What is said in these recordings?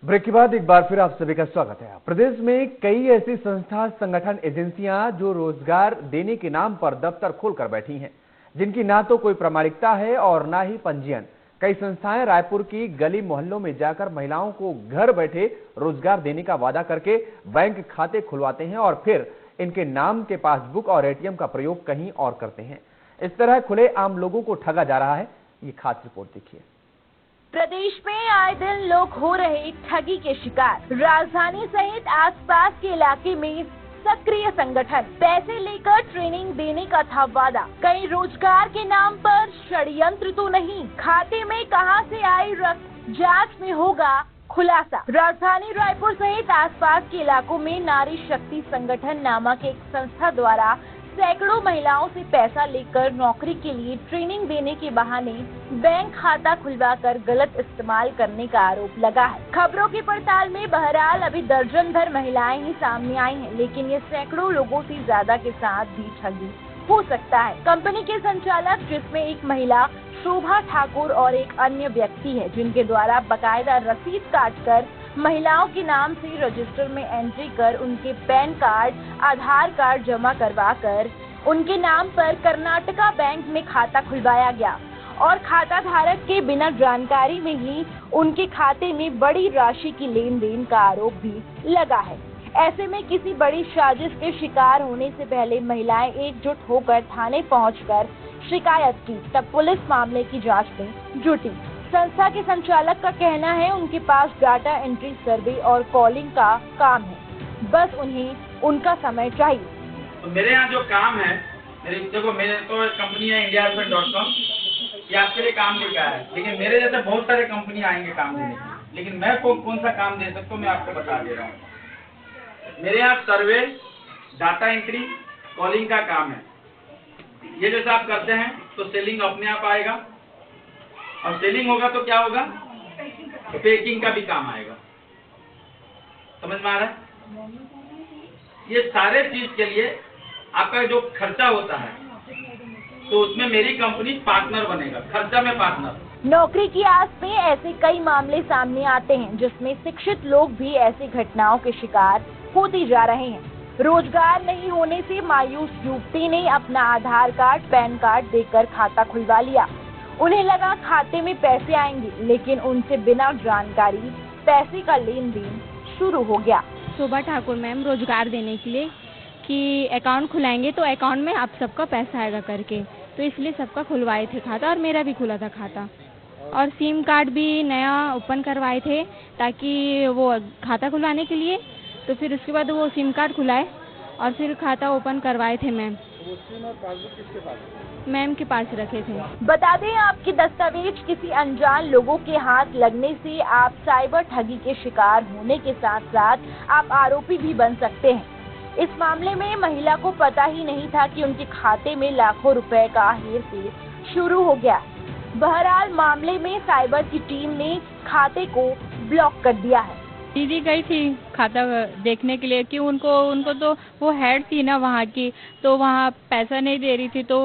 Break के बाद एक बार फिर आप सभी का स्वागत है। प्रदेश में कई ऐसी संस्था, संगठन, एजेंसियां जो रोजगार देने के नाम पर दफ्तर खोलकर बैठी हैं, जिनकी ना तो कोई प्रामाणिकता है और ना ही पंजीयन। कई संस्थाएं रायपुर की गली मोहल्लों में जाकर महिलाओं को घर बैठे रोजगार देने का वादा करके बैंक खाते खुलवाते हैं और फिर इनके नाम के पासबुक और एटीएम का प्रयोग कहीं और करते हैं। इस तरह खुले आम लोगों को ठगा जा रहा है। ये खास रिपोर्ट देखिए। प्रदेश में आए दिन लोग हो रहे ठगी के शिकार। राजधानी सहित आसपास के इलाके में सक्रिय संगठन, पैसे लेकर ट्रेनिंग देने का था वादा। कहीं रोजगार के नाम पर षड्यंत्र तो नहीं, खाते में कहां से आई रकम, जांच में होगा खुलासा। राजधानी रायपुर सहित आसपास के इलाकों में नारी शक्ति संगठन नामक एक संस्था द्वारा सैकड़ों महिलाओं से पैसा लेकर नौकरी के लिए ट्रेनिंग देने के बहाने बैंक खाता खुलवाकर गलत इस्तेमाल करने का आरोप लगा है। खबरों की पड़ताल में बहरहाल अभी दर्जन भर महिलाएं ही सामने आई हैं, लेकिन ये सैकड़ों लोगों से ज्यादा के साथ भी ठगी हो सकता है। कंपनी के संचालक, जिसमें एक महिला शोभा ठाकुर और एक अन्य व्यक्ति है, जिनके द्वारा बकायदा रसीद काटकर महिलाओं के नाम से रजिस्टर में एंट्री कर उनके पैन कार्ड, आधार कार्ड जमा करवाकर उनके नाम पर कर्नाटका बैंक में खाता खुलवाया गया और खाता धारक के बिना जानकारी में ही उनके खाते में बड़ी राशि की लेन देन का आरोप भी लगा है। ऐसे में किसी बड़ी साजिश के शिकार होने से पहले महिलाएं एकजुट होकर थाने पहुंचकर शिकायत की, तब पुलिस मामले की जांच में जुटी। संस्था के संचालक का कहना है उनके पास डाटा एंट्री, सर्वे और कॉलिंग का काम है, बस उन्हें उनका समय चाहिए। तो मेरे यहाँ जो काम है, मेरे तो कंपनी है indiaadmin.com, ये आपके लिए काम लेकर आया है, लेकिन मेरे जैसे बहुत सारे कंपनी आएंगे काम देने, लेकिन मैं कौन सा काम दे सकता हूँ मैं आपको बता दे रहा हूँ। मेरे यहाँ सर्वे, डाटा एंट्री, कॉलिंग का काम है। ये जैसे आप करते हैं तो सेलिंग अपने आप आएगा, और सेलिंग होगा तो क्या होगा, तो पैकिंग का भी काम आएगा। समझ में आ रहा है? ये सारे चीज के लिए आपका जो खर्चा होता है तो उसमें मेरी कंपनी पार्टनर बनेगा, खर्चा में पार्टनर। नौकरी की आस में ऐसे कई मामले सामने आते हैं, जिसमें शिक्षित लोग भी ऐसी घटनाओं के शिकार होते जा रहे हैं। रोजगार नहीं होने से मायूस युवती ने अपना आधार कार्ड, पैन कार्ड देकर खाता खुलवा लिया। उन्हें लगा खाते में पैसे आएंगे, लेकिन उनसे बिना जानकारी पैसे का लेन देन शुरू हो गया। शोभा ठाकुर मैम रोजगार देने के लिए कि अकाउंट खुलाएंगे तो अकाउंट में आप सबका पैसा आएगा करके, तो इसलिए सबका खुलवाए थे खाता और मेरा भी खुला था खाता, और सिम कार्ड भी नया ओपन करवाए थे ताकि वो खाता खुलवाने के लिए। तो फिर उसके बाद वो सिम कार्ड खुलाए और फिर खाता ओपन करवाए थे मैम। वो सिम और पासबुक किसके पास है? मैम के पास रखे थे। बता दें, आपके दस्तावेज किसी अनजान लोगों के हाथ लगने से आप साइबर ठगी के शिकार होने के साथ साथ आप आरोपी भी बन सकते हैं। इस मामले में महिला को पता ही नहीं था कि उनके खाते में लाखों रुपए का हेरफेर शुरू हो गया। बहरहाल मामले में साइबर की टीम ने खाते को ब्लॉक कर दिया है। दीदी गई थी खाता देखने के लिए कि उनको तो वो हेड थी ना वहाँ की, तो वहाँ पैसा नहीं दे रही थी, तो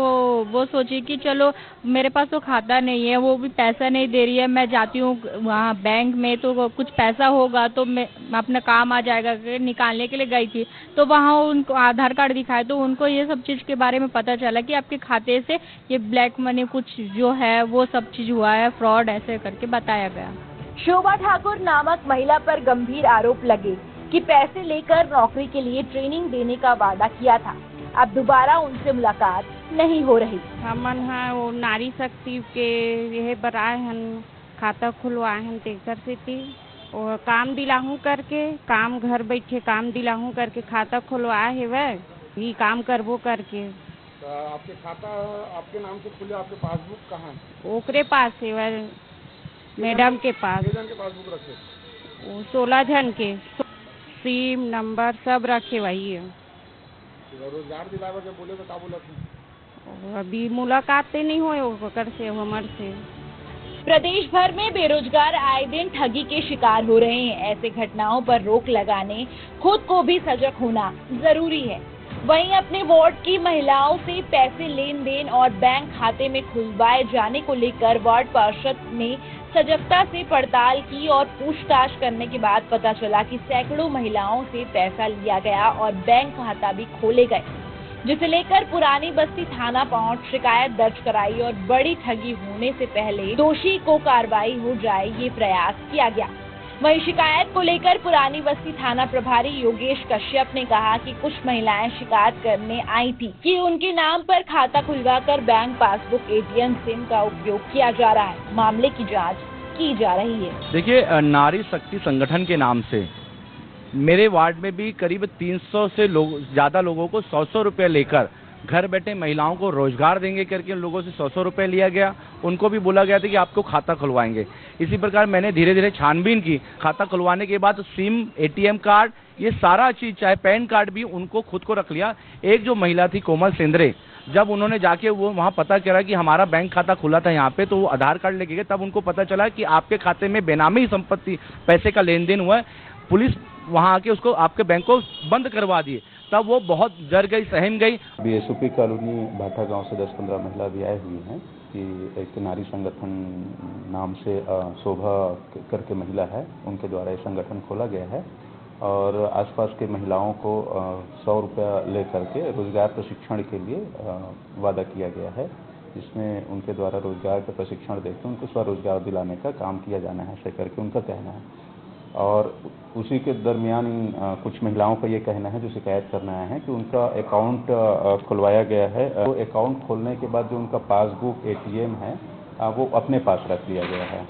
वो सोची कि चलो मेरे पास तो खाता नहीं है, वो भी पैसा नहीं दे रही है, मैं जाती हूँ वहाँ बैंक में तो कुछ पैसा होगा तो मैं अपना काम आ जाएगा, निकालने के लिए गई थी। तो वहाँ उनको आधार कार्ड दिखाए तो उनको ये सब चीज़ के बारे में पता चला कि आपके खाते से ये ब्लैक मनी कुछ जो है वो सब चीज़ हुआ है, फ्रॉड ऐसे करके बताया गया। शोभा ठाकुर नामक महिला पर गंभीर आरोप लगे कि पैसे लेकर नौकरी के लिए ट्रेनिंग देने का वादा किया था। अब दोबारा उनसे मुलाकात नहीं हो रही। हमन है वो नारी शक्ति के यह बनाए हन, खाता खुलवाए हन तेकर से थी और काम दिलाहूँ करके, काम घर बैठे काम दिलाहूँ करके खाता खुलवाए है, वह ये काम करबो करके। आपके खाता आपके नाम से खुले, आपके पासबुक कहाँ है? ओकरे पास है, वह मैडम के पास। कितने जन के पासबुक रखे? वो 16 जन के, सिम नंबर सब रखे वही है। रोजगार दिलावे जब बोले तो का बोला था? अभी मुलाकात नहीं हुए ओकर से हमर से। प्रदेश भर में बेरोजगार आए दिन ठगी के शिकार हो रहे हैं। ऐसे घटनाओं पर रोक लगाने खुद को भी सजग होना जरूरी है। वहीं अपने वार्ड की महिलाओं से पैसे लेन देन और बैंक खाते में खुलवाए जाने को लेकर वार्ड पार्षद ने सजगता से पड़ताल की और पूछताछ करने के बाद पता चला कि सैकड़ों महिलाओं से पैसा लिया गया और बैंक खाता भी खोले गए, जिसे लेकर पुरानी बस्ती थाना पहुंच शिकायत दर्ज कराई और बड़ी ठगी होने से पहले दोषी को कार्रवाई हो जाए ये प्रयास किया गया। वहीं शिकायत को लेकर पुरानी बस्ती थाना प्रभारी योगेश कश्यप ने कहा कि कुछ महिलाएं शिकायत करने आई थी कि उनके नाम पर खाता खुलवाकर बैंक पासबुक, ATM, सिम का उपयोग किया जा रहा है। मामले की जांच की जा रही है। देखिए, नारी शक्ति संगठन के नाम से मेरे वार्ड में भी करीब 300 से ज्यादा लोगों को 100 रुपये लेकर घर बैठे महिलाओं को रोजगार देंगे करके उन लोगों से 100 रुपये लिया गया। उनको भी बोला गया था कि आपको खाता खुलवाएंगे। इसी प्रकार मैंने धीरे धीरे छानबीन की। खाता खुलवाने के बाद सिम, ATM कार्ड, ये सारा चीज, चाहे पैन कार्ड भी उनको खुद को रख लिया। एक जो महिला थी कोमल सेंद्रे, जब उन्होंने जाके वो वहाँ पता करा कि हमारा बैंक खाता खुला था यहाँ पे, तो वो आधार कार्ड लेके गए। तब उनको पता चला कि आपके खाते में बेनामी संपत्ति पैसे का लेन देन हुआ है। पुलिस वहाँ आके उसको, आपके बैंक को बंद करवा दिए। तब वो बहुत डर गई, सहम गई। BSOP कॉलोनी भाटा गांव से 10-15 महिला भी आई हुई हैं कि एक नारी संगठन नाम से शोभा करके महिला है, उनके द्वारा ये संगठन खोला गया है और आसपास के महिलाओं को 100 रुपया ले करके रोजगार प्रशिक्षण के लिए वादा किया गया है, जिसमें उनके द्वारा रोजगार का प्रशिक्षण देकर उनको स्वरोजगार दिलाने का काम किया जाना है, ऐसे करके उनका कहना है। और उसी के दरमियान कुछ महिलाओं का ये कहना है, जो शिकायत करना है, कि उनका अकाउंट खुलवाया गया है। वो अकाउंट खोलने के बाद जो उनका पासबुक, ATM है, वो अपने पास रख लिया गया है।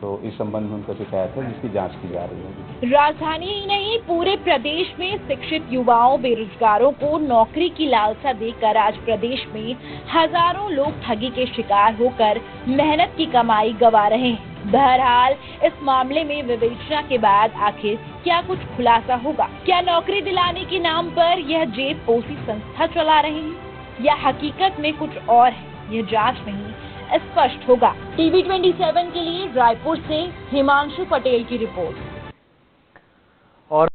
तो इस संबंध में उनका शिकायत है, जिसकी जांच की जा रही है। राजधानी ही नहीं, पूरे प्रदेश में शिक्षित युवाओं, बेरोजगारों को नौकरी की लालसा देकर आज प्रदेश में हजारों लोग ठगी के शिकार होकर मेहनत की कमाई गंवा रहे हैं। बहरहाल इस मामले में विवेचना के बाद आखिर क्या कुछ खुलासा होगा? क्या नौकरी दिलाने के नाम पर यह जेब पोसी संस्था चला रहे हैं या हकीकत में कुछ और है? यह जांच में ही स्पष्ट होगा। TV 27 के लिए रायपुर से हिमांशु पटेल की रिपोर्ट। और